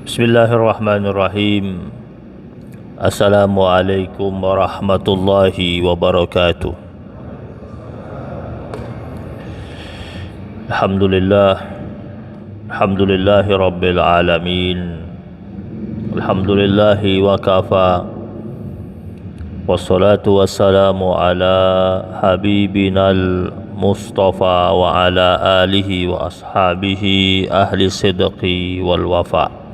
Bismillahirrahmanirrahim. Assalamualaikum warahmatullahi wabarakatuh. Alhamdulillah. Alhamdulillahi rabbil alamin. Alhamdulillahi wa kafa. Wassalatu wassalamu ala habibinal Mustafa wa ala alihi wa ashabihi ahli sidqi wal wafa.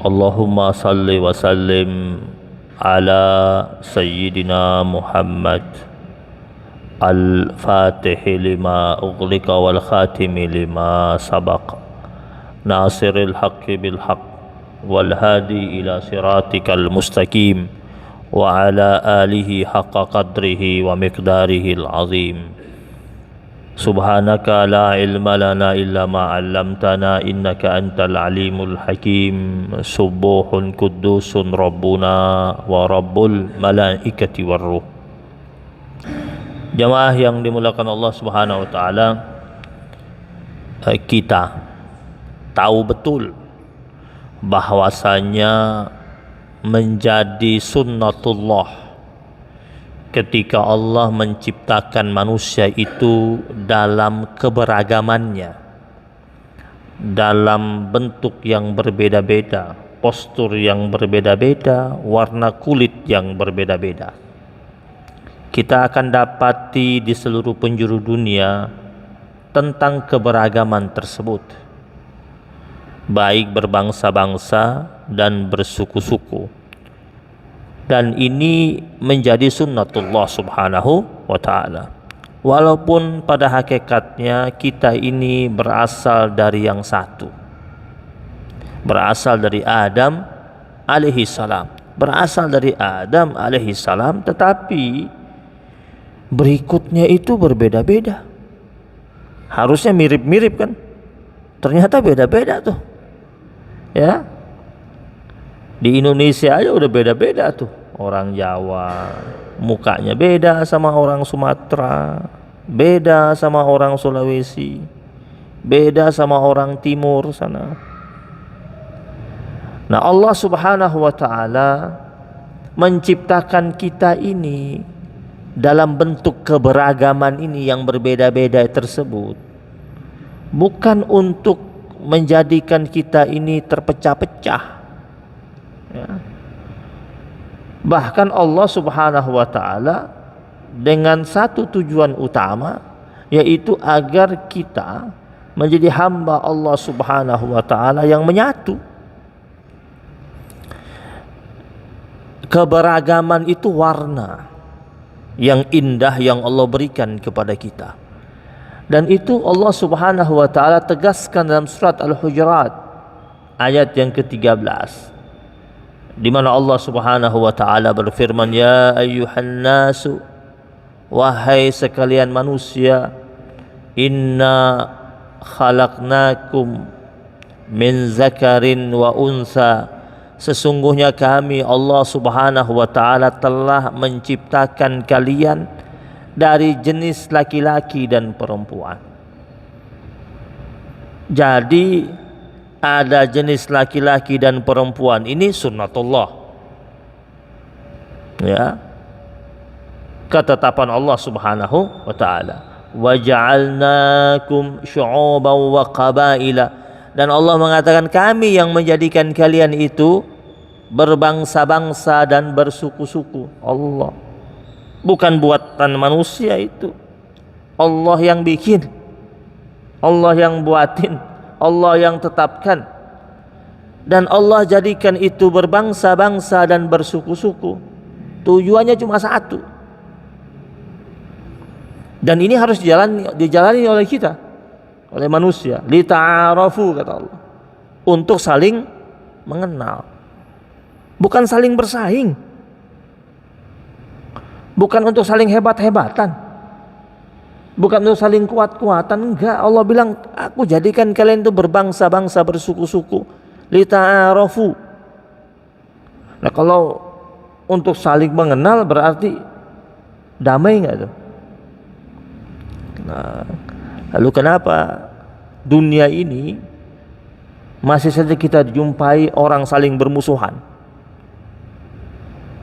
Allahumma salli wa sallim ala Sayyidina Muhammad al-Fatihi lima ughliqa wal khatimi lima sabaq nasiril haqqi bil haqq wal hadi ila siratikal mustaqim wa ala alihi haqqa qadrihi wa miqdarihi al-azim. Subhanaka la ilma lana illa ma 'allamtana innaka antal alimul hakim. Subuhun qudusun rabbuna wa rabbul malaikati warruh. Jamaah yang dimuliakan Allah Subhanahu wa taala, kita tahu betul bahwasanya menjadi sunnatullah ketika Allah menciptakan manusia itu dalam keberagamannya, dalam bentuk yang berbeda-beda, postur yang berbeda-beda, warna kulit yang berbeda-beda. Kita akan dapati di seluruh penjuru dunia tentang keberagaman tersebut, baik berbangsa-bangsa dan bersuku-suku. Dan ini menjadi sunnatullah subhanahu wa ta'ala. Walaupun pada hakikatnya kita ini berasal dari yang satu, berasal dari Adam alaihi salam, berasal dari Adam alaihi salam, tetapi berikutnya itu berbeda-beda. Harusnya mirip-mirip kan, ternyata beda-beda tuh ya. Di Indonesia aja udah beda-beda tuh. Orang Jawa mukanya beda sama orang Sumatera, beda sama orang Sulawesi, beda sama orang Timur sana. Nah, Allah Subhanahu wa ta'ala menciptakan kita ini dalam bentuk keberagaman ini yang berbeda-beda tersebut, bukan untuk menjadikan kita ini terpecah-pecah ya. Bahkan Allah Subhanahu wa ta'ala dengan satu tujuan utama, yaitu agar kita menjadi hamba Allah Subhanahu wa ta'ala yang menyatu. Keberagaman itu warna yang indah yang Allah berikan kepada kita, dan itu Allah Subhanahu wa ta'ala tegaskan dalam surat Al-Hujurat ayat yang ke-13, di mana Allah Subhanahu wa ta'ala berfirman, ya ayyuhan nasu, wahai sekalian manusia, inna khalaqnakum min zakarin wa unsa, sesungguhnya kami Allah Subhanahu wa ta'ala telah menciptakan kalian dari jenis laki-laki dan perempuan. Jadi ada jenis laki-laki dan perempuan, ini sunnatullah ya, ketetapan Allah Subhanahu wa ta'ala. Wa ja'alnakum syu'uban wa qabaila, dan Allah mengatakan kami yang menjadikan kalian itu berbangsa-bangsa dan bersuku-suku. Allah, bukan buatan manusia itu, Allah yang bikin, Allah yang buatin, Allah yang tetapkan, dan Allah jadikan itu berbangsa-bangsa dan bersuku-suku. Tujuannya cuma satu, dan ini harus dijalani oleh kita, oleh manusia. Lita'arafu, kata Allah, untuk saling mengenal, bukan saling bersaing, bukan untuk saling hebat-hebatan, bukan untuk saling kuat-kuatan, enggak. Allah bilang, aku jadikan kalian itu berbangsa-bangsa, bersuku-suku, lita'arafu. Nah, kalau untuk saling mengenal berarti damai enggak tuh? Nah, lalu kenapa dunia ini masih saja kita jumpai orang saling bermusuhan,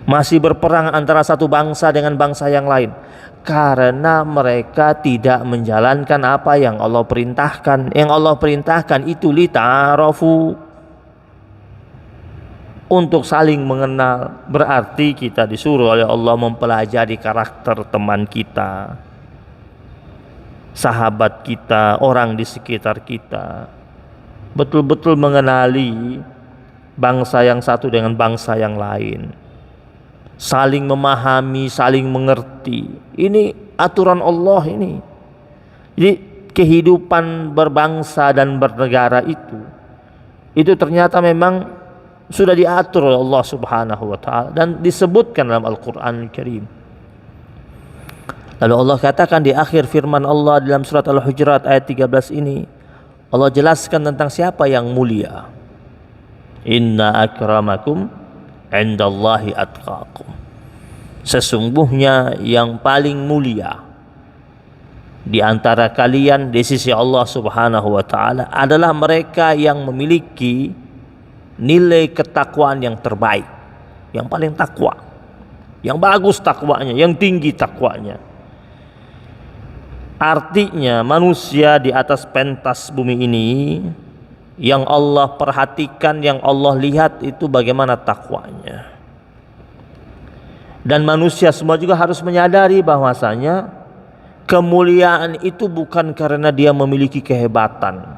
masih berperang antara satu bangsa dengan bangsa yang lain, karena mereka tidak menjalankan apa yang Allah perintahkan. Yang Allah perintahkan itu lita'arafu, untuk saling mengenal. Berarti kita disuruh oleh Allah mempelajari karakter teman kita, sahabat kita, orang di sekitar kita, betul-betul mengenali bangsa yang satu dengan bangsa yang lain, saling memahami, saling mengerti. Ini aturan Allah ini. Jadi kehidupan berbangsa dan bernegara itu ternyata memang sudah diatur oleh Allah Subhanahu wa taala dan disebutkan dalam Al-Qur'an Al-Karim. Lalu Allah katakan di akhir firman Allah dalam surat Al-Hujurat ayat 13 ini, Allah jelaskan tentang siapa yang mulia. Inna akramakum indallahi atqakum. Sesungguhnya yang paling mulia di antara kalian di sisi Allah Subhanahu wa taala adalah mereka yang memiliki nilai ketakwaan yang terbaik, yang paling takwa, yang bagus takwanya, yang tinggi takwanya. Artinya manusia di atas pentas bumi ini yang Allah perhatikan, yang Allah lihat itu bagaimana takwanya. Dan manusia semua juga harus menyadari bahwasanya kemuliaan itu bukan karena dia memiliki kehebatan.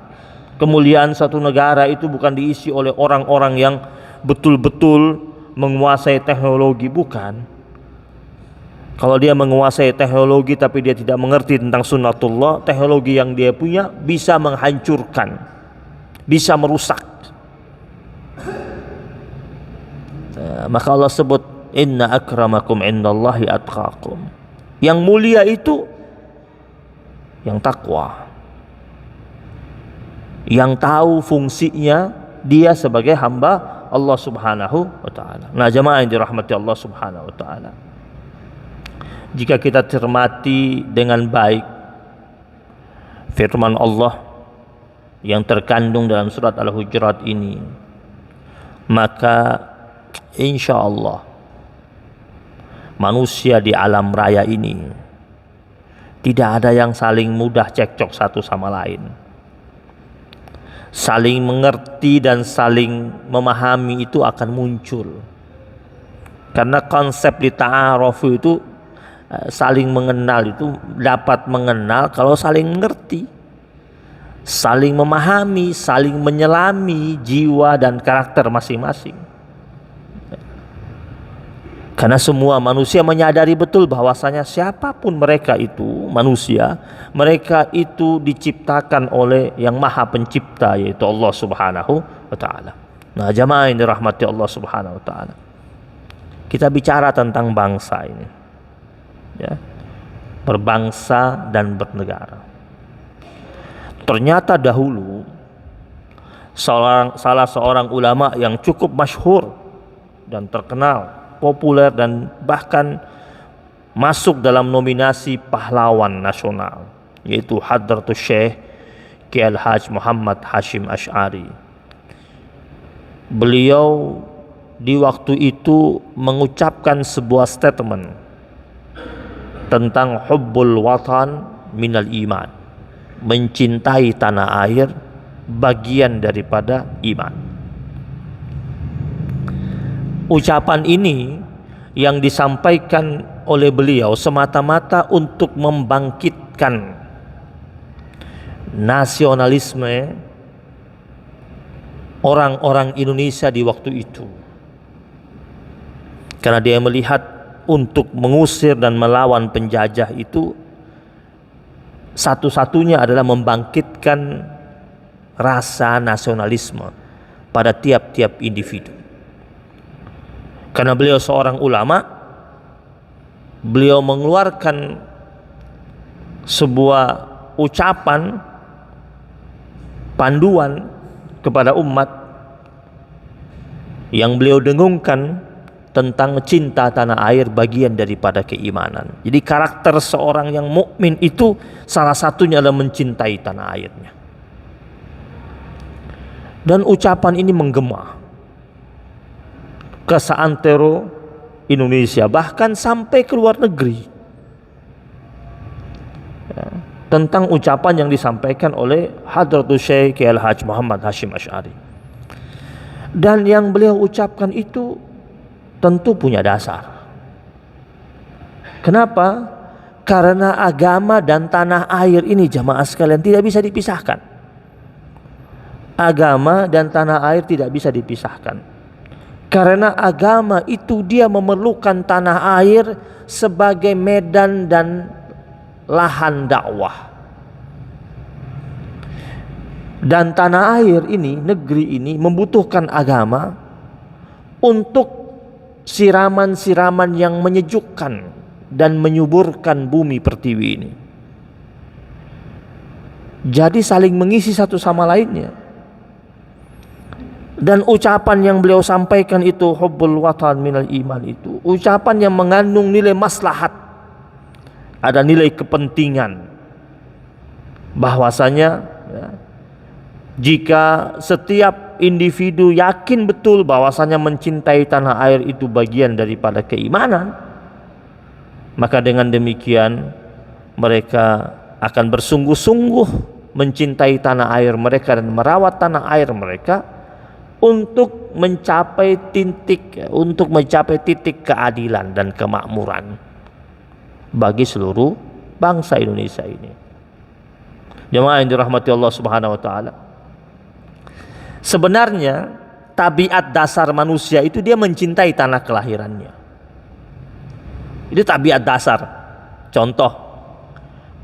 Kemuliaan satu negara itu bukan diisi oleh orang-orang yang betul-betul menguasai teknologi, bukan. Kalau dia menguasai teknologi tapi dia tidak mengerti tentang sunnatullah, teknologi yang dia punya bisa menghancurkan, bisa merusak. Maka Allah sebut inna akramakum indallahi atqakum. Yang mulia itu yang takwa, yang tahu fungsinya dia sebagai hamba Allah Subhanahu wa taala. Nah, jamaah yang dirahmati Allah Subhanahu wa taala, jika kita cermati dengan baik firman Allah yang terkandung dalam surat Al-Hujurat ini, maka insya Allah manusia di alam raya ini tidak ada yang saling mudah cekcok satu sama lain. Saling mengerti dan saling memahami itu akan muncul, karena konsep di ta'arufu itu saling mengenal, itu dapat mengenal kalau saling mengerti, saling memahami, saling menyelami jiwa dan karakter masing-masing. Karena semua manusia menyadari betul bahwasanya siapapun mereka itu manusia, mereka itu diciptakan oleh yang maha pencipta, yaitu Allah Subhanahu wa ta'ala. Nah, jamaah yang dirahmati Allah Subhanahu wa ta'ala, kita bicara tentang bangsa ini, ya, berbangsa dan bernegara. Ternyata dahulu salah seorang ulama yang cukup masyhur dan terkenal, populer, dan bahkan masuk dalam nominasi pahlawan nasional, yaitu Hadratus Syekh Kiai Al-Hajj Muhammad Hashim Asy'ari. Beliau di waktu itu mengucapkan sebuah statement tentang hubbul watan minal iman, mencintai tanah air bagian daripada iman. Ucapan ini yang disampaikan oleh beliau semata-mata untuk membangkitkan nasionalisme orang-orang Indonesia di waktu itu, karena dia melihat untuk mengusir dan melawan penjajah itu satu-satunya adalah membangkitkan rasa nasionalisme pada tiap-tiap individu. Karena beliau seorang ulama, beliau mengeluarkan sebuah ucapan panduan kepada umat yang beliau dengungkan tentang cinta tanah air bagian daripada keimanan. Jadi karakter seorang yang mukmin itu salah satunya adalah mencintai tanah airnya. Dan ucapan ini menggema ke seantero Indonesia, bahkan sampai ke luar negeri, ya, tentang ucapan yang disampaikan oleh Hadratus Syekh Al-Hajj Muhammad Hashim Asy'ari. Dan yang beliau ucapkan itu tentu punya dasar. Kenapa? Karena agama dan tanah air ini, jamaah sekalian, tidak bisa dipisahkan. Agama dan tanah air tidak bisa dipisahkan. Karena agama itu dia memerlukan tanah air sebagai medan dan lahan dakwah. Dan tanah air ini, negeri ini membutuhkan agama untuk siraman-siraman yang menyejukkan dan menyuburkan bumi pertiwi ini. Jadi saling mengisi satu sama lainnya. Dan ucapan yang beliau sampaikan itu, hubbul watan minal iman, itu ucapan yang mengandung nilai maslahat, ada nilai kepentingan, bahwasanya ya, jika setiap individu yakin betul bahwasanya mencintai tanah air itu bagian daripada keimanan, maka dengan demikian mereka akan bersungguh-sungguh mencintai tanah air mereka dan merawat tanah air mereka untuk mencapai titik keadilan dan kemakmuran bagi seluruh bangsa Indonesia ini. Jemaah yang dirahmati Allah Subhanahu wa taala. Sebenarnya tabiat dasar manusia itu dia mencintai tanah kelahirannya. Itu tabiat dasar. Contoh,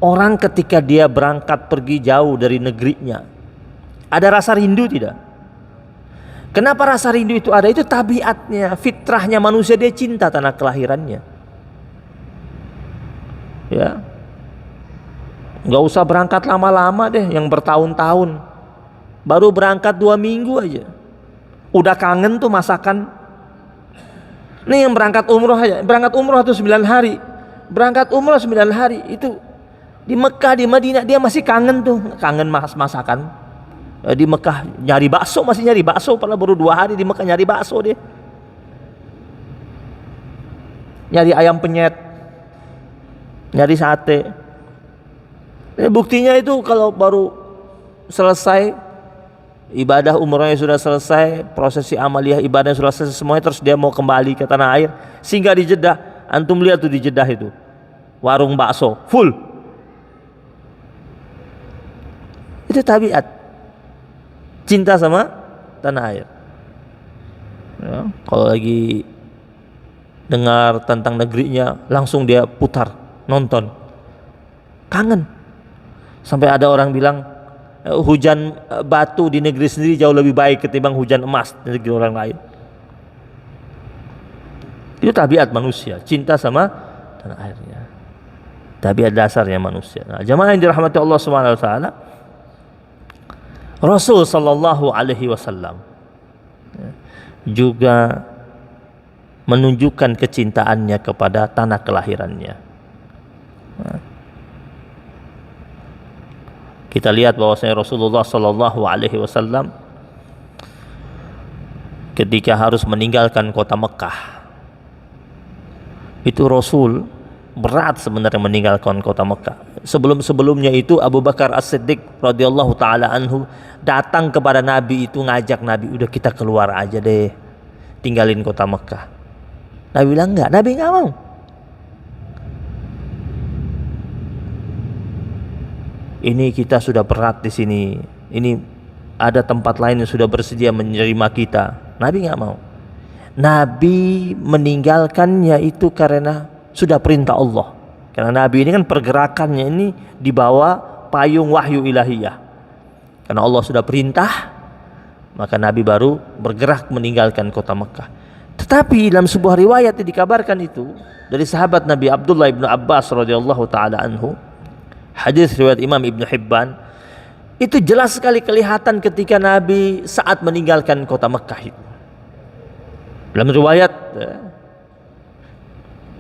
orang ketika dia berangkat pergi jauh dari negerinya, ada rasa rindu tidak? Kenapa rasa rindu itu ada? Itu tabiatnya, fitrahnya manusia, dia cinta tanah kelahirannya. Ya, nggak usah berangkat lama-lama deh, yang bertahun-tahun. Baru berangkat 2 minggu aja, udah kangen tuh masakan. Nih yang berangkat umroh aja, berangkat umroh tuh 9 hari, berangkat umroh 9 hari itu di Mekah, di Madinah dia masih kangen tuh, kangen masakan. Di Mekah nyari bakso, masih nyari bakso, padahal baru 2 hari di Mekah nyari bakso dia. Nyari ayam penyet, nyari sate. Buktinya itu kalau baru selesai ibadah umrahnya, sudah selesai, prosesi amaliyah ibadahnya sudah selesai semuanya, terus dia mau kembali ke tanah air, singgah di Jeddah. Antum lihat tuh di Jeddah itu warung bakso full. Itu tabiat cinta sama tanah air. Ya, kalau lagi dengar tentang negerinya, langsung dia putar nonton, kangen. Sampai ada orang bilang hujan batu di negeri sendiri jauh lebih baik ketimbang hujan emas di negeri orang lain. Itu tabiat manusia, cinta sama tanah airnya, tabiat dasarnya manusia. Nah, jamaah yang dirahmati Allah Subhanahu wa taala, Rasul sallallahu alaihi wasallam juga menunjukkan kecintaannya kepada tanah kelahirannya. Kita lihat bahwasanya Rasulullah sallallahu alaihi wasallam ketika harus meninggalkan kota Mekah, itu Rasul berat sebenarnya meninggalkan kota Mekah. Sebelumnya itu Abu Bakar As-Siddiq radhiyallahu taala anhu datang kepada Nabi itu, ngajak Nabi, udah kita keluar aja deh, tinggalin kota Mekah. Nabi bilang enggak, Nabi enggak mau. Ini kita sudah berat di sini, ini ada tempat lain yang sudah bersedia menerima kita. Nabi enggak mau. Nabi meninggalkannya itu karena sudah perintah Allah. Karena Nabi ini kan pergerakannya ini di bawah payung wahyu ilahiyah. Karena Allah sudah perintah, maka Nabi baru bergerak meninggalkan kota Mekah. Tetapi dalam sebuah riwayat yang dikabarkan itu dari sahabat Nabi Abdullah ibnu Abbas radhiyallahu taala anhu, hadis riwayat Imam Ibnu Hibban, itu jelas sekali kelihatan ketika Nabi saat meninggalkan kota Mekah itu. Dalam riwayat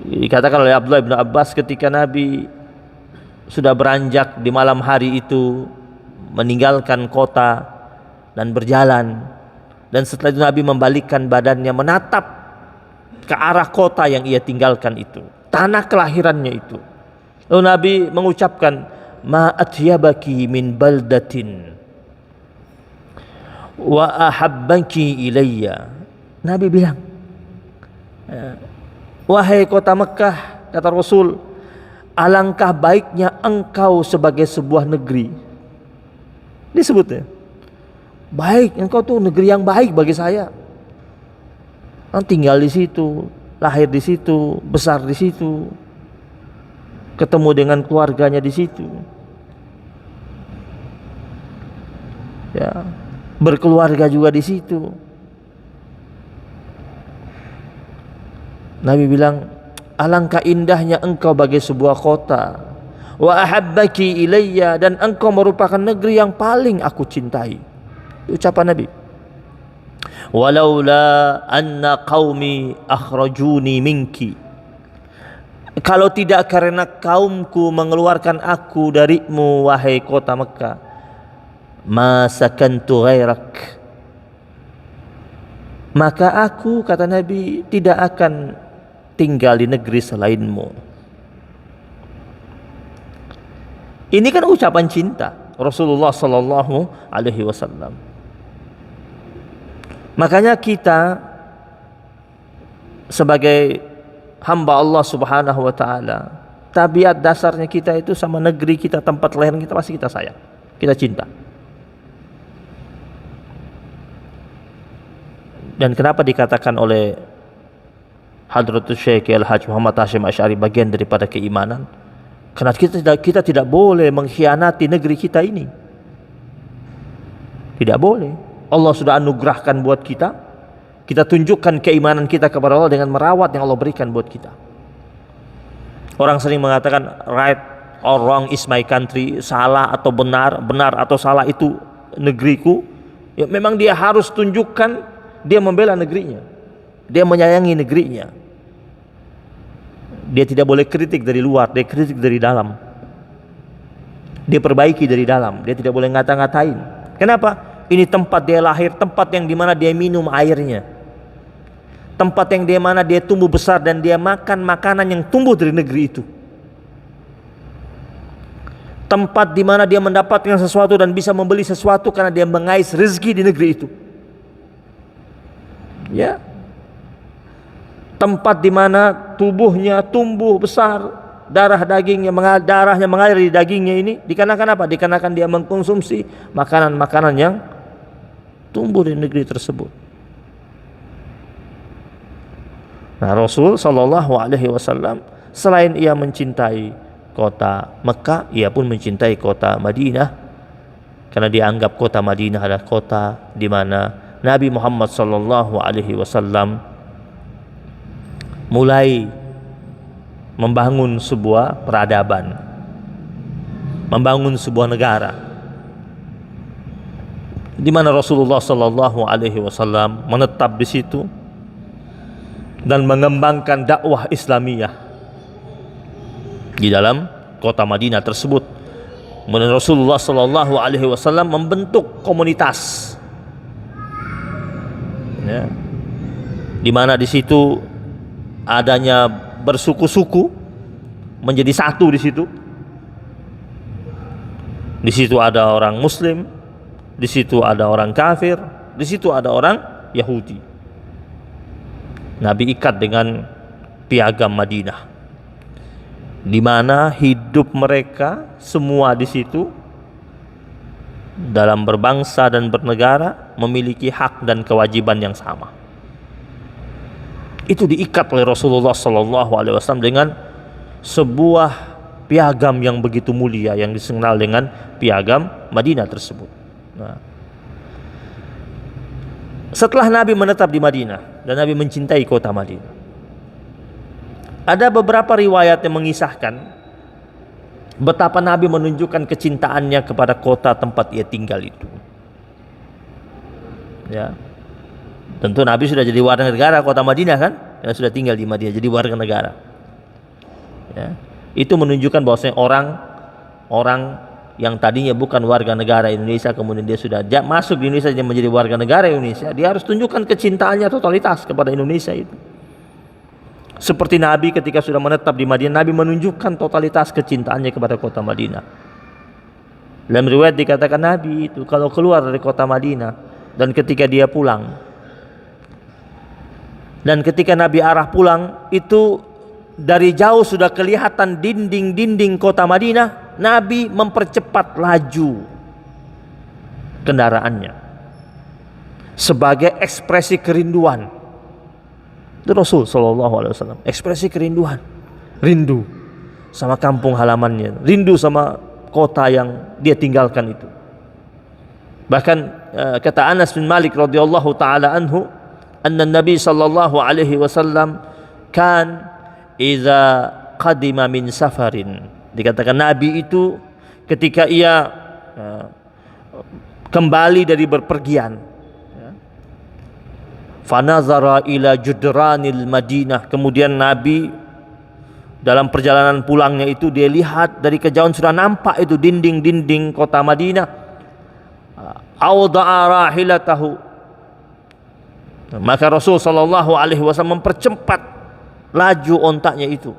dikatakan oleh Abdullah bin Abbas, ketika Nabi sudah beranjak di malam hari itu meninggalkan kota dan berjalan. Dan setelah itu Nabi membalikkan badannya menatap ke arah kota yang ia tinggalkan itu, tanah kelahirannya itu. Lalu Nabi mengucapkan, ma atyabaki min baldatin wa ahabbaki ilayya. Nabi bilang, wahai kota Mekah, kata Rasul, alangkah baiknya engkau sebagai sebuah negeri. Disebutnya, baik, engkau tuh negeri yang baik bagi saya. Tinggal di situ, lahir di situ, besar di situ, ketemu dengan keluarganya di situ, ya, berkeluarga juga di situ. Nabi bilang, alangkah indahnya engkau bagi sebuah kota, wa ahabbaki ilayya, dan engkau merupakan negeri yang paling aku cintai. Ucapan Nabi. Walaula anna qaumi akhrajuni minki, kalau tidak karena kaumku mengeluarkan aku darimu wahai kota Mekah, ma sakantu ghairak, maka aku, kata Nabi, tidak akan tinggal di negeri selainmu. Ini kan ucapan cinta Rasulullah sallallahu alaihi wasallam. Makanya kita sebagai hamba Allah Subhanahu wa taala, tabiat dasarnya kita itu sama negeri kita, tempat lahir kita, pasti kita sayang, kita cinta. Dan kenapa dikatakan oleh Hadratus Syekh Al-Hajj Muhammad Hashim Asy'ari bagian daripada keimanan? Karena kita tidak boleh mengkhianati negeri kita ini. Tidak boleh. Allah sudah anugerahkan buat kita. Kita tunjukkan keimanan kita kepada Allah dengan merawat yang Allah berikan buat kita. Orang sering mengatakan right or wrong is my country, salah atau benar, benar atau salah itu negeriku. Ya, memang dia harus tunjukkan dia membela negerinya, dia menyayangi negerinya. Dia tidak boleh kritik dari luar, dia kritik dari dalam. Dia perbaiki dari dalam, dia tidak boleh ngata-ngatain. Kenapa? Ini tempat dia lahir, tempat yang dimana dia minum airnya, tempat yang dimana dia tumbuh besar dan dia makan makanan yang tumbuh dari negeri itu, tempat dimana dia mendapatkan sesuatu dan bisa membeli sesuatu karena dia mengais rezeki di negeri itu. Ya, tempat dimana tubuhnya tumbuh besar, darahnya mengalir di dagingnya ini, dikarenakan apa? Dikarenakan dia mengkonsumsi makanan-makanan yang tumbuh di negeri tersebut. Nah, Rasul Shallallahu Alaihi Wasallam selain ia mencintai kota Mekah, ia pun mencintai kota Madinah, karena dia anggap kota Madinah adalah kota di mana Nabi Muhammad Shallallahu Alaihi Wasallam mulai membangun sebuah peradaban, membangun sebuah negara, di mana Rasulullah Shallallahu Alaihi Wasallam menetap di situ dan mengembangkan dakwah Islamiyah di dalam kota Madinah tersebut. Kemudian Rasulullah Shallallahu Alaihi Wasallam membentuk komunitas, ya, di mana di situ adanya bersuku-suku menjadi satu di situ. Di situ ada orang Muslim, di situ ada orang kafir, di situ ada orang Yahudi. Nabi ikat dengan piagam Madinah, di mana hidup mereka semua di situ dalam berbangsa dan bernegara memiliki hak dan kewajiban yang sama. Itu diikat oleh Rasulullah Sallallahu Alaihi Wasallam dengan sebuah piagam yang begitu mulia yang dikenal dengan piagam Madinah tersebut. Nah, setelah Nabi menetap di Madinah dan Nabi mencintai kota Madinah, ada beberapa riwayat yang mengisahkan betapa Nabi menunjukkan kecintaannya kepada kota tempat ia tinggal itu. Ya, tentu Nabi sudah jadi warga negara kota Madinah kan, karena sudah tinggal di Madinah, jadi warga negara. Ya, itu menunjukkan bahwasanya orang yang tadinya bukan warga negara Indonesia, kemudian dia sudah masuk di Indonesia, dia menjadi warga negara Indonesia, dia harus tunjukkan kecintaannya totalitas kepada Indonesia itu. Seperti Nabi ketika sudah menetap di Madinah, Nabi menunjukkan totalitas kecintaannya kepada kota Madinah. Dalam riwayat dikatakan Nabi itu kalau keluar dari kota Madinah dan ketika dia pulang, dan ketika Nabi arah pulang itu dari jauh sudah kelihatan dinding-dinding kota Madinah, Nabi mempercepat laju kendaraannya sebagai ekspresi kerinduan. Itu Rasul Shallallahu Alaihi Wasallam, ekspresi kerinduan, rindu sama kampung halamannya, rindu sama kota yang dia tinggalkan itu. Bahkan kata Anas bin Malik radhiyallahu taala anhu, anna Nabi Shallallahu Alaihi Wasallam kan idza qadima min safarin, dikatakan Nabi itu ketika ia kembali dari berpergian, fanazara ila judranil Madinah, kemudian Nabi dalam perjalanan pulangnya itu dia lihat dari kejauhan sudah nampak itu dinding-dinding kota Madinah. Awda'a rahilatahu, maka Rasul sallallahu alaihi wasallam mempercepat laju ontaknya itu.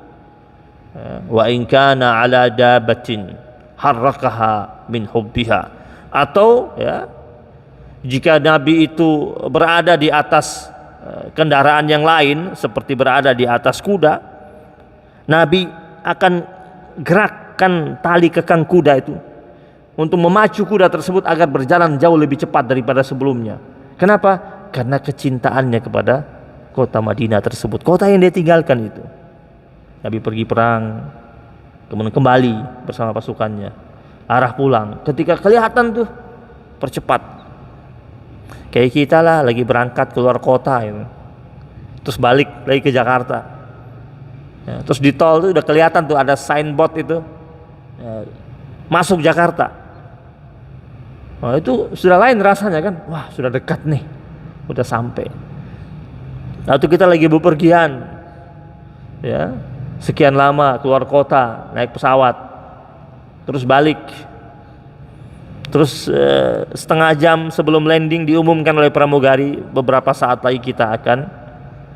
Wa in kana ala dabatin harrakaha min hubbiha, atau ya, jika Nabi itu berada di atas kendaraan yang lain seperti berada di atas kuda, Nabi akan gerakkan tali kekang kuda itu untuk memacu kuda tersebut agar berjalan jauh lebih cepat daripada sebelumnya. Kenapa? Karena kecintaannya kepada kota Madinah tersebut, kota yang dia tinggalkan itu. Nabi pergi perang, kemudian kembali bersama pasukannya, arah pulang. Ketika kelihatan tuh, percepat. Kayak kita lah, lagi berangkat keluar kota itu, terus balik lagi ke Jakarta. Ya, terus di tol tuh udah kelihatan tuh ada signboard itu, ya, masuk Jakarta. Nah, itu sudah lain rasanya kan, wah sudah dekat nih, udah sampai. Atau kita lagi bepergian, ya, sekian lama keluar kota, naik pesawat, terus balik, terus setengah jam sebelum landing diumumkan oleh pramugari beberapa saat lagi kita akan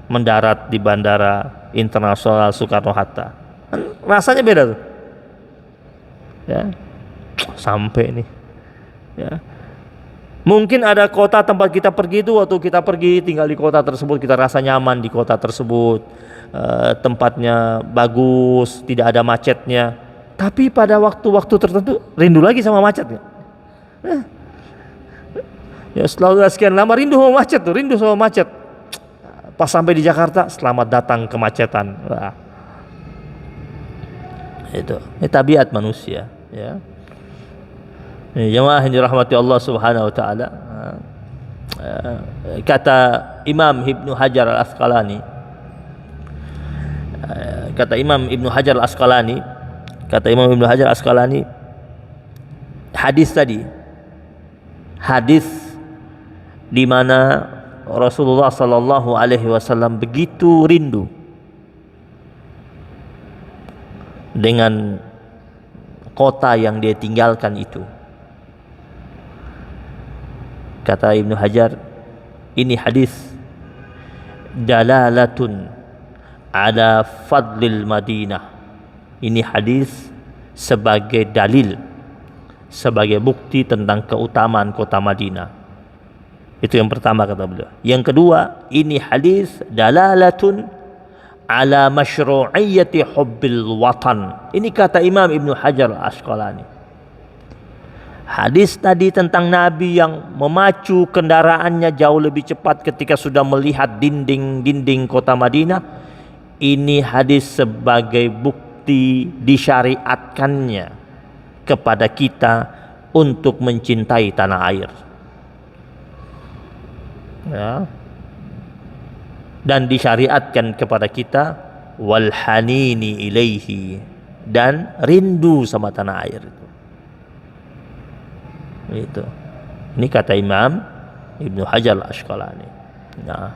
mendarat di Bandara Internasional Soekarno-Hatta. Rasanya beda tuh, ya, sampai nih, ya. Mungkin ada kota tempat kita pergi itu, waktu kita pergi tinggal di kota tersebut kita rasa nyaman di kota tersebut, tempatnya bagus, tidak ada macetnya. Tapi pada waktu-waktu tertentu rindu lagi sama macetnya. Ya setelah sekian lama rindu sama macet tuh, rindu sama macet. Pas sampai di Jakarta, selamat datang kemacetan. Wah. Itu tabiat manusia, ya. Jemaah yang dirahmati Allah Subhanahu wa taala, kata Imam Ibnu Hajar Al-Asqalani, hadis tadi, hadis di mana Rasulullah sallallahu alaihi wasallam begitu rindu dengan kota yang dia tinggalkan itu. Kata Ibnu Hajar, ini hadis dalalatun ala fadlil Madinah. Ini hadis sebagai dalil, sebagai bukti tentang keutamaan kota Madinah. Itu yang pertama kata beliau. Yang kedua, ini hadis dalalatun ala masyru'iyyati hubbil watan. Ini kata Imam Ibnu Hajar Al-Asqalani. Hadis tadi tentang Nabi yang memacu kendaraannya jauh lebih cepat ketika sudah melihat dinding-dinding kota Madinah. Ini hadis sebagai bukti disyariatkannya kepada kita untuk mencintai tanah air. Ya. Dan disyariatkan kepada kita wal hanini ilaihi, dan rindu sama tanah air itu. Itu. Ini kata Imam Ibnu Hajar Al-Asqalani. Nah,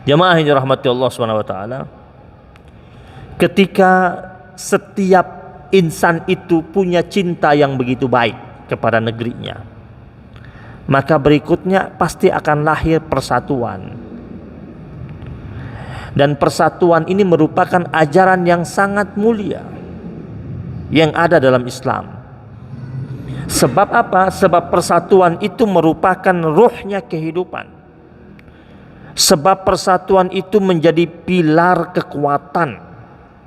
jemaah yang dirahmati Allah Subhanahu wa taala, ketika setiap insan itu punya cinta yang begitu baik kepada negerinya, maka berikutnya pasti akan lahir persatuan. Dan persatuan ini merupakan ajaran yang sangat mulia yang ada dalam Islam. Sebab apa? Sebab persatuan itu merupakan ruhnya kehidupan. Sebab persatuan itu menjadi pilar kekuatan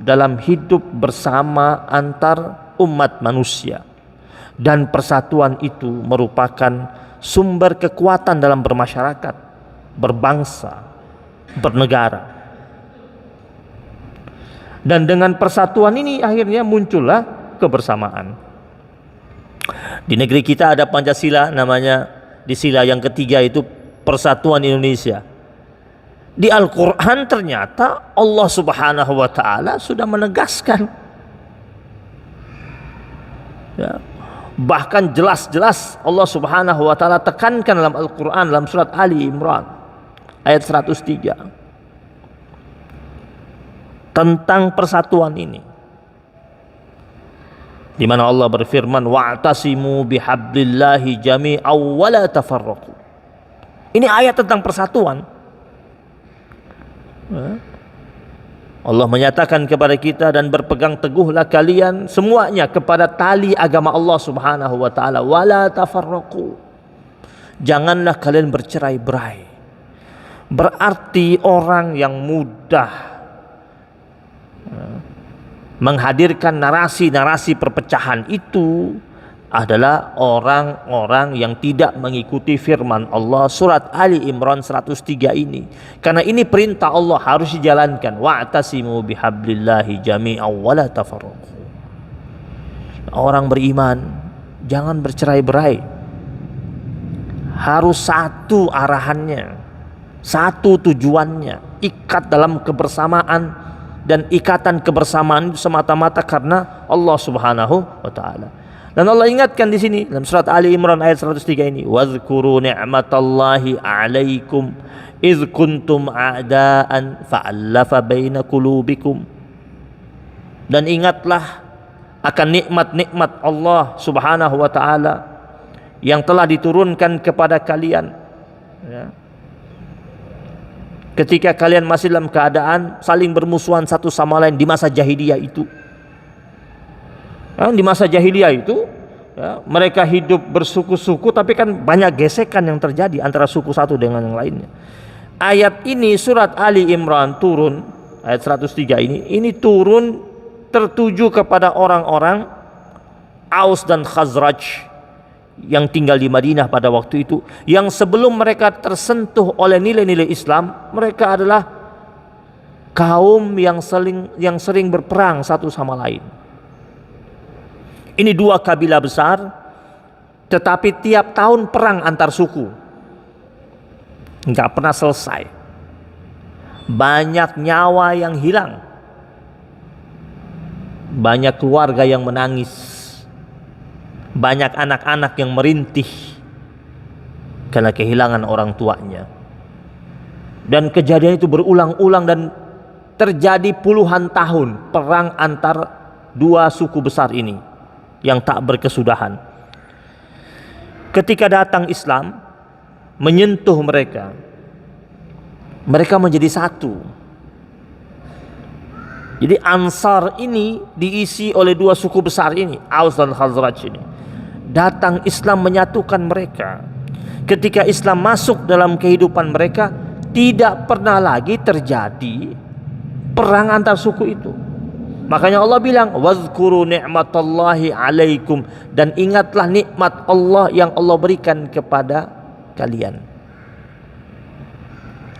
dalam hidup bersama antar umat manusia. Dan persatuan itu merupakan sumber kekuatan dalam bermasyarakat, berbangsa, bernegara. Dan dengan persatuan ini akhirnya muncullah kebersamaan. Di negeri kita ada Pancasila, namanya di sila yang ketiga itu Persatuan Indonesia. Di Al-Quran ternyata Allah Subhanahu wa Ta'ala sudah menegaskan, ya, bahkan jelas-jelas Allah Subhanahu wa Ta'ala tekankan dalam Al-Quran, dalam surat Ali Imran ayat 103 tentang persatuan ini, di mana Allah berfirman, wa'tasimu bihablillahi jami'aw wa la tafarraqu. Ini ayat tentang persatuan. Allah menyatakan kepada kita, dan berpegang teguhlah kalian semuanya kepada tali agama Allah Subhanahu wa Ta'ala, wa la tafarraqu. Janganlah kalian bercerai-berai. Berarti orang yang mudah menghadirkan narasi-narasi perpecahan itu adalah orang-orang yang tidak mengikuti firman Allah surat Ali Imran 103 ini. Karena ini perintah Allah harus dijalankan. Wa'tasimu bihablillahi jami'aw wa la tafarraqu. Orang beriman jangan bercerai-berai. Harus satu arahannya, satu tujuannya, ikat dalam kebersamaan. Dan ikatan kebersamaan itu semata-mata karena Allah Subhanahu wa Ta'ala. Dan Allah ingatkan di sini dalam surat Ali Imran ayat 103 ini, wazkuru ni'matallahi 'alaikum iz kuntum a'daan fa'allafa baina qulubikum. Dan ingatlah akan nikmat-nikmat Allah Subhanahu wa Ta'ala yang telah diturunkan kepada kalian, ya, ketika kalian masih dalam keadaan saling bermusuhan satu sama lain di masa jahiliyah itu. Di masa jahiliyah itu, ya, mereka hidup bersuku-suku, tapi kan banyak gesekan yang terjadi antara suku satu dengan yang lainnya. Ayat ini surat Ali Imran turun ayat 103 ini turun tertuju kepada orang-orang Aus dan Khazraj yang tinggal di Madinah pada waktu itu, yang sebelum mereka tersentuh oleh nilai-nilai Islam, mereka adalah kaum yang sering berperang satu sama lain. Ini dua kabilah besar, tetapi tiap tahun perang antar suku, nggak pernah selesai. Banyak nyawa yang hilang, banyak keluarga yang menangis, banyak anak-anak yang merintih karena kehilangan orang tuanya. Dan kejadian itu berulang-ulang dan terjadi puluhan tahun perang antar dua suku besar ini yang tak berkesudahan. Ketika datang Islam menyentuh mereka, mereka menjadi satu. Jadi Ansar ini diisi oleh dua suku besar ini, Aus dan Khazraj ini. Datang Islam menyatukan mereka. Ketika Islam masuk dalam kehidupan mereka, tidak pernah lagi terjadi perang antar suku itu. Makanya Allah bilang, wazkuru ni'matallahi 'alaikum, dan ingatlah nikmat Allah yang Allah berikan kepada kalian.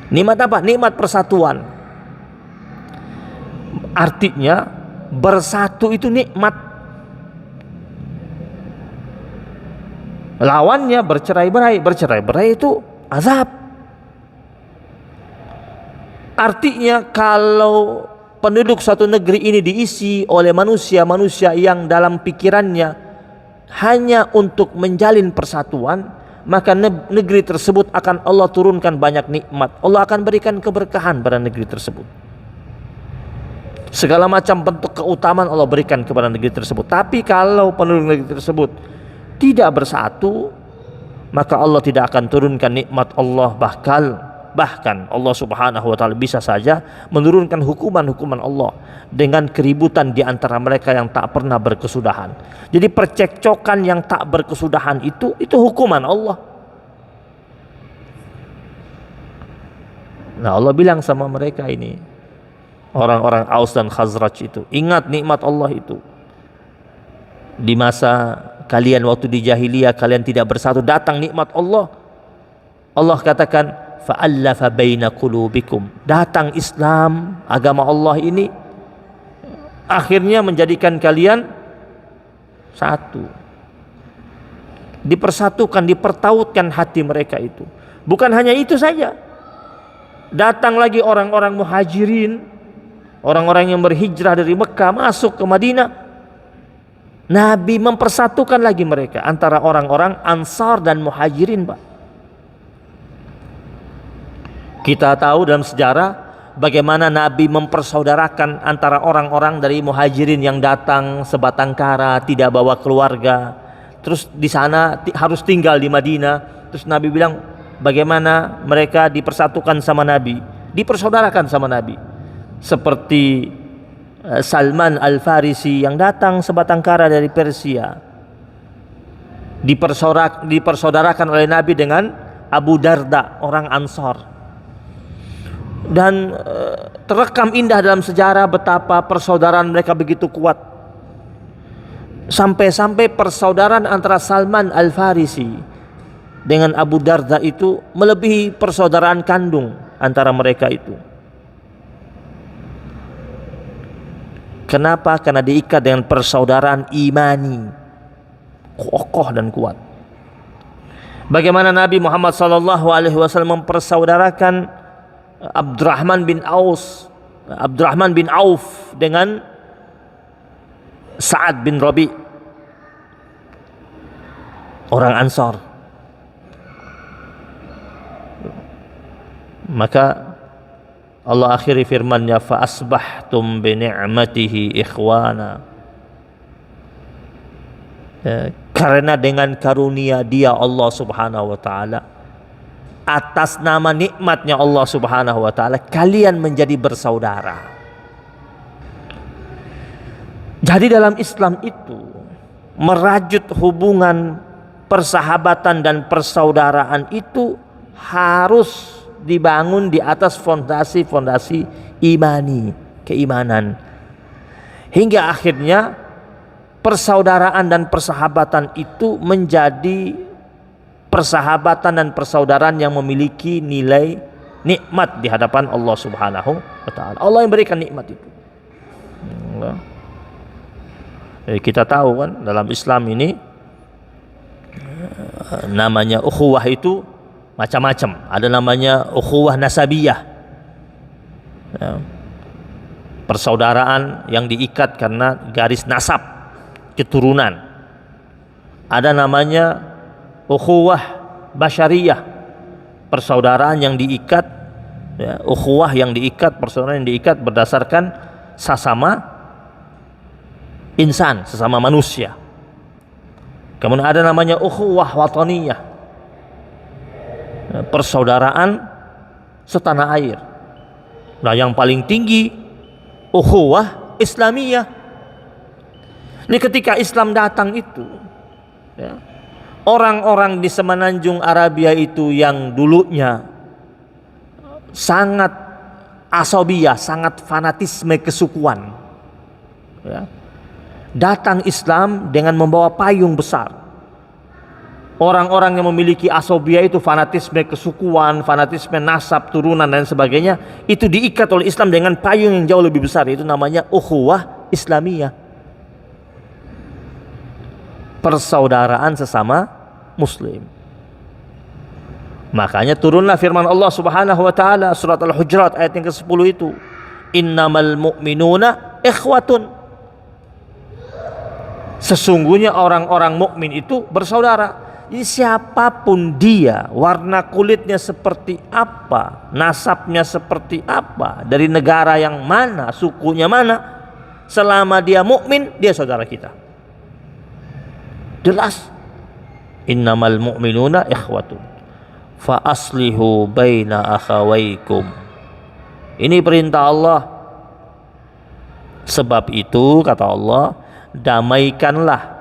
Nikmat apa? Nikmat persatuan. Artinya bersatu itu nikmat. Lawannya bercerai-berai. Bercerai-berai itu azab. Artinya kalau penduduk suatu negeri ini diisi oleh manusia-manusia yang dalam pikirannya hanya untuk menjalin persatuan, maka negeri tersebut akan Allah turunkan banyak nikmat. Allah akan berikan keberkahan pada negeri tersebut. Segala macam bentuk keutamaan Allah berikan kepada negeri tersebut. Tapi kalau penduduk negeri tersebut tidak bersatu, maka Allah tidak akan turunkan nikmat Allah. Bahkan Allah Subhanahu wa taala bisa saja menurunkan hukuman-hukuman Allah dengan keributan di antara mereka yang tak pernah berkesudahan. Jadi percekcokan yang tak berkesudahan itu hukuman Allah. Nah, Allah bilang sama mereka ini, orang-orang Aus dan Khazraj itu, ingat nikmat Allah itu. Di masa kalian waktu di jahiliyah kalian tidak bersatu, datang nikmat Allah. Allah katakan, fa'allafa baina qulubikum. Datang Islam, agama Allah ini akhirnya menjadikan kalian satu. Dipersatukan, dipertautkan hati mereka itu. Bukan hanya itu saja. Datang lagi orang-orang muhajirin, orang-orang yang berhijrah dari Mekah masuk ke Madinah. Nabi mempersatukan lagi mereka antara orang-orang Ansar dan Muhajirin, Pak. Kita tahu dalam sejarah bagaimana Nabi mempersaudarakan antara orang-orang dari Muhajirin yang datang sebatang kara, tidak bawa keluarga. Terus di sana harus tinggal di Madinah. Terus Nabi bilang bagaimana mereka dipersatukan sama Nabi, dipersaudarakan sama Nabi. Seperti Salman Al-Farisi yang datang sebatang kara dari Persia, dipersaudarakan oleh Nabi dengan Abu Darda, orang Ansar. Dan terekam indah dalam sejarah betapa persaudaraan mereka begitu kuat. Sampai-sampai persaudaraan antara Salman Al-Farisi dengan Abu Darda itu melebihi persaudaraan kandung antara mereka itu. Kenapa? Karena diikat dengan persaudaraan imani, kokoh dan kuat. Bagaimana Nabi Muhammad SAW mempersaudarakan Abdurrahman bin Auf dengan Sa'ad bin Rabi, orang Ansar. Maka Allah akhiri firman-Nya, fa asbahtum bi ni'matihi ikhwana. Karena dengan karunia Dia Allah Subhanahu wa taala, atas nama nikmatnya Allah Subhanahu wa taala, kalian menjadi bersaudara. Jadi dalam Islam itu merajut hubungan persahabatan dan persaudaraan itu harus dibangun di atas fondasi-fondasi imani, keimanan. Hingga akhirnya persaudaraan dan persahabatan itu menjadi persahabatan dan persaudaraan yang memiliki nilai nikmat di hadapan Allah Subhanahu wa taala. Allah yang berikan nikmat itu. Jadi kita tahu kan dalam Islam ini namanya ukhuwah itu macam-macam. Ada namanya ukhuwah nasabiyah, persaudaraan yang diikat karena garis nasab, keturunan. Ada namanya ukhuwah basyariyah, persaudaraan yang diikat, ukhuwah yang diikat, persaudaraan yang diikat berdasarkan sesama insan, sesama manusia. Kemudian ada namanya ukhuwah wataniyah, persaudaraan setanah air. Nah, yang paling tinggi ukhuwah Islamiyah. Ini ketika Islam datang itu, orang-orang di semenanjung Arabia itu yang dulunya sangat asabiyah, sangat fanatisme kesukuan, datang Islam dengan membawa payung besar. Orang-orang yang memiliki asobia itu fanatisme kesukuan, fanatisme nasab, turunan dan sebagainya, itu diikat oleh Islam dengan payung yang jauh lebih besar. Itu namanya ukhuwah Islamiyah, persaudaraan sesama muslim. Makanya turunlah firman Allah Subhanahu wa taala surat Al-Hujurat ayat yang ke-10 itu, innamal mu'minuna ikhwatun. Sesungguhnya orang-orang mukmin itu bersaudara. Jadi siapapun dia, warna kulitnya seperti apa, nasabnya seperti apa, dari negara yang mana, sukunya mana, selama dia mukmin, dia saudara kita. Jelas. Innamal mu'minuna ikhwatun fa aslihu baina akhawaykum. Ini perintah Allah. Sebab itu kata Allah, damaikanlah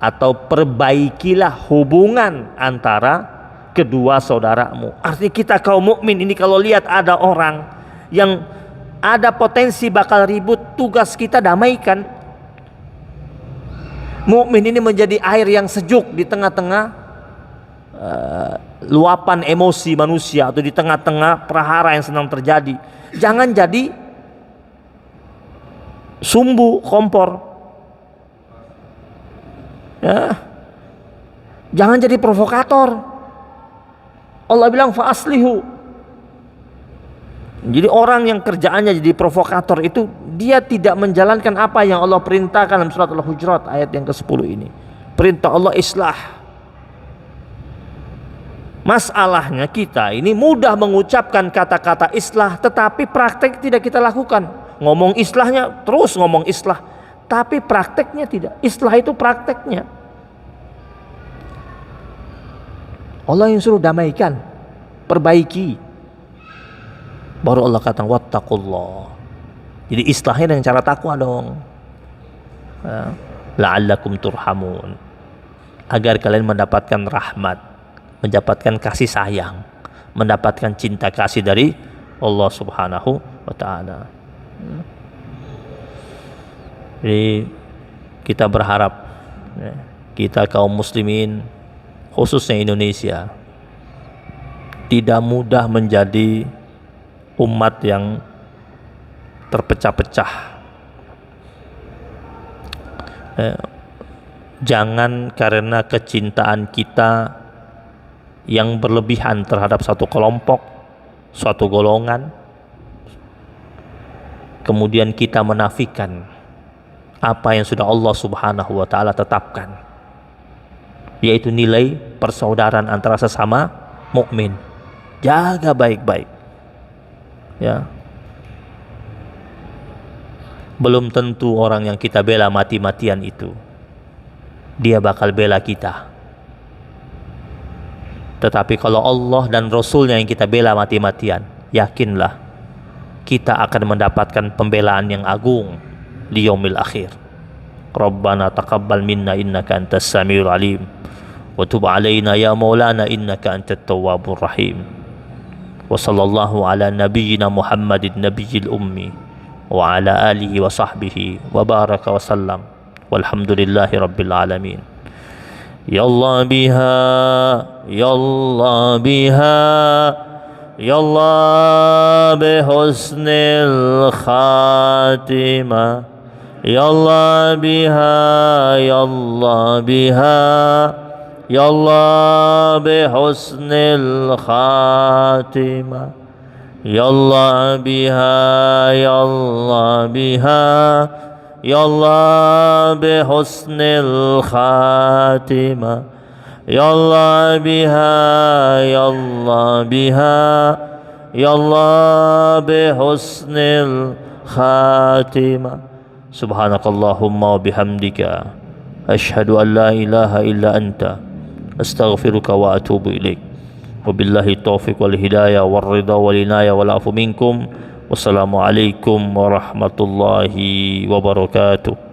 atau perbaikilah hubungan antara kedua saudaramu. Artinya kita kaum mukmin ini kalau lihat ada orang yang ada potensi bakal ribut, tugas kita damaikan. Mukmin ini menjadi air yang sejuk di tengah-tengah luapan emosi manusia atau di tengah-tengah prahara yang sedang terjadi. Jangan jadi sumbu kompor. Ya. Jangan jadi provokator. Allah bilang fa aslihu. Jadi orang yang kerjaannya jadi provokator itu, dia tidak menjalankan apa yang Allah perintahkan dalam surat Al-Hujurat ayat yang ke-10 ini. Perintah Allah islah. Masalahnya kita ini mudah mengucapkan kata-kata islah, tetapi praktek tidak kita lakukan. Ngomong islahnya terus ngomong islah, tapi prakteknya tidak. Islah itu prakteknya. Allah yang suruh damaikan, perbaiki. Baru Allah kata wattaqullah. Jadi islahnya dengan cara takwa dong. La'allakum turhamun. Agar kalian mendapatkan rahmat, mendapatkan kasih sayang, mendapatkan cinta kasih dari Allah Subhanahu wa taala. Jadi kita berharap kita kaum muslimin khususnya Indonesia tidak mudah menjadi umat yang terpecah-pecah. Jangan karena kecintaan kita yang berlebihan terhadap satu kelompok, suatu golongan, kemudian kita menafikan apa yang sudah Allah Subhanahu wa taala tetapkan, yaitu nilai persaudaraan antara sesama mukmin. Jaga baik-baik. Ya. Belum tentu orang yang kita bela mati-matian itu dia bakal bela kita. Tetapi kalau Allah dan Rasulnya yang kita bela mati-matian, yakinlah kita akan mendapatkan pembelaan yang agung di yaumil akhir. Rabbana taqabbal minna innaka antas samiul alim wa tub alaina ya maulana innaka antat tawwabur rahim. Wa sallallahu ala nabiyyina Muhammadin nabiyil ummi wa ala alihi wa sahbihi wa baraka wa sallam walhamdulillahi rabbil alamin. Ya Allah biha, ya Allah biha, ya Allah bihusnil khatimah, ya Allah biha, ya Allah biha, ya Allah bihusnil khatimah, ya Allah biha, ya Allah biha, ya Allah bihusnil khatimah, ya Allah biha, ya Allah biha, ya Allah bihusnil khatimah. Subhanakallahumma wa bihamdika asyhadu an la ilaha illa anta astaghfiruka wa atubu ilaik. Wabillahi taufiq wal hidayah wal ridha wal inayah wal afu minkum. Wassalamualaikum warahmatullahi wabarakatuh.